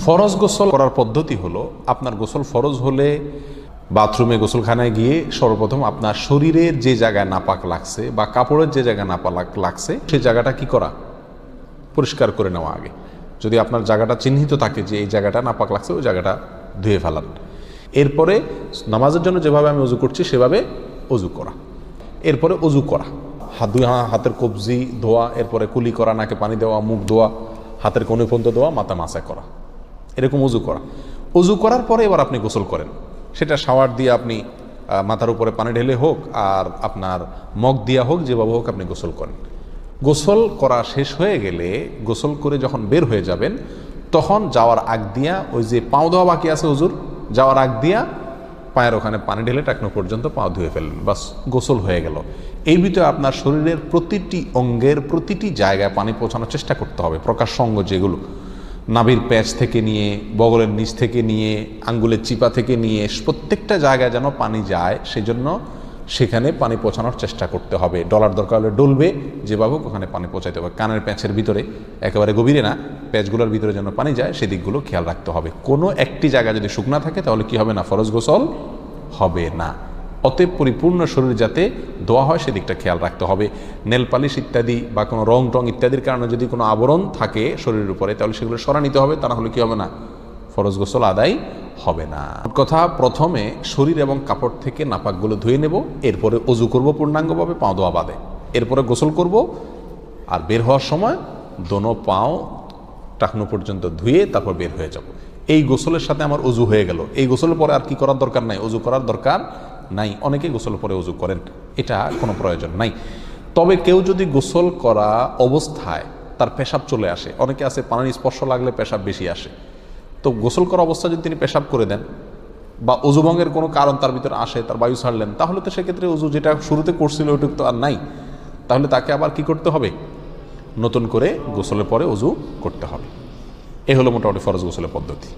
ফরজ গোসল করার পদ্ধতি হলো, আপনার গোসল ফরজ হলে বাথরুমে গোসলখানায় গিয়ে সর্বপ্রথম আপনার শরীরের যে জায়গায় নাপাক লাগছে বা কাপড়ের যে জায়গায় নাপাক লাগছে সেই জায়গাটা কি করা, পরিষ্কার করে নেওয়া আগে। যদি আপনার জায়গাটা চিহ্নিত থাকে যে এই জায়গাটা নাপাক লাগছে, ওই জায়গাটা ধুয়ে ফেলান। এরপরে নামাজের জন্য যেভাবে আমি অজু করছি সেভাবে অজু করা। এরপরে অজু করা, হাতের কবজি ধোয়া, এরপরে কুলি করা, নাকে পানি দেওয়া, মুখ ধোয়া, হাতের কনুই পর্যন্ত ধোয়া, মাথা মাসা করা, এরকম অজু করা। অজু করার পরে এবার আপনি গোসল করেন। সেটা শাওয়ার দিয়ে আপনি মাথার উপরে পানি ঢেলে হোক আর আপনার মগ দিয়া হোক, যেভাবে হোক আপনি গোসল করেন। গোসল করা শেষ হয়ে গেলে, গোসল করে যখন বের হয়ে যাবেন, তখন যাওয়ার আগ দিয়া ওই যে পাও ধোয়া বাকি আছে হুজুর, যাওয়ার আগ দিয়া পায়ের ওখানে পানি ঢেলে টাকনো পর্যন্ত পাও ধুয়ে ফেললেন, বাস গোসল হয়ে গেল। এই ভিতরে আপনার শরীরের প্রতিটি অঙ্গের প্রতিটি জায়গায় পানি পৌঁছানোর চেষ্টা করতে হবে। প্রকাশ্য অঙ্গ যেগুলো, নাভির প্যাচ থেকে নিয়ে, বগলের নিচ থেকে নিয়ে, আঙ্গুলের চিপা থেকে নিয়ে, প্রত্যেকটা জায়গায় যেন পানি যায়, সেজন্য সেখানে পানি পৌঁছানোর চেষ্টা করতে হবে। ডলার দরকার হলে ডলবে, যেভাবে ওখানে পানি পৌঁছাতে হবে। কানের প্যাঁচের ভিতরে, একেবারে গভীরে না, প্যাঁচগুলোর ভিতরে যেন পানি যায় সেদিকগুলো খেয়াল রাখতে হবে। কোনো একটি জায়গা যদি শুকনা থাকে তাহলে কি হবে না, ফরজ গোসল হবে না। অতএব পরিপূর্ণ শরীর যাতে ধোয়া হয় সেদিকটা খেয়াল রাখতে হবে। নেল পালিশ ইত্যাদি বা কোনো রং টং ইত্যাদির কারণে যদি কোনো আবরণ থাকে শরীরের উপরে, তাহলে সেগুলো সরা নিতে হবে, তা না হলে কি হবে না, ফরজ গোসল আদায় হবে না। কথা, প্রথমে শরীর এবং কাপড় থেকে নাপাকগুলো ধুয়ে নেব, এরপরে অজু করব পূর্ণাঙ্গভাবে, পাও ধোয়া বাদে, এরপরে গোসল করব। আর বের হওয়ার সময় দোনো পাও টাকনো পর্যন্ত ধুয়ে তারপর বের হয়ে যাব। এই গোসলের সাথে আমার অজু হয়ে গেল। এই গোসলের পরে আর কি করার দরকার নাই, অজু করার দরকার নাই। অনেকেই গোসলের পরে অজু করেন, এটা কোনো প্রয়োজন নাই। তবে কেউ যদি গোসল করা অবস্থায় তার পেশাব চলে আসে, অনেকে আছে পানির স্পর্শ লাগলে পেশাব বেশি আসে, তো গোসল করা অবস্থায় যদি তিনি পেশাব করে দেন বা অজুভঙ্গের কোনো কারণ তার ভিতরে আসে, তার বায়ু ছাড়লেন, তাহলে তো সেক্ষেত্রে অজু যেটা শুরুতে করছিল ওইটুকু তো আর নাই। তাহলে তাকে আবার কি করতে হবে, নতুন করে গোসলের পরে অজু করতে হবে। এ হলো মোটামুটি ফরজ গোসলের পদ্ধতি।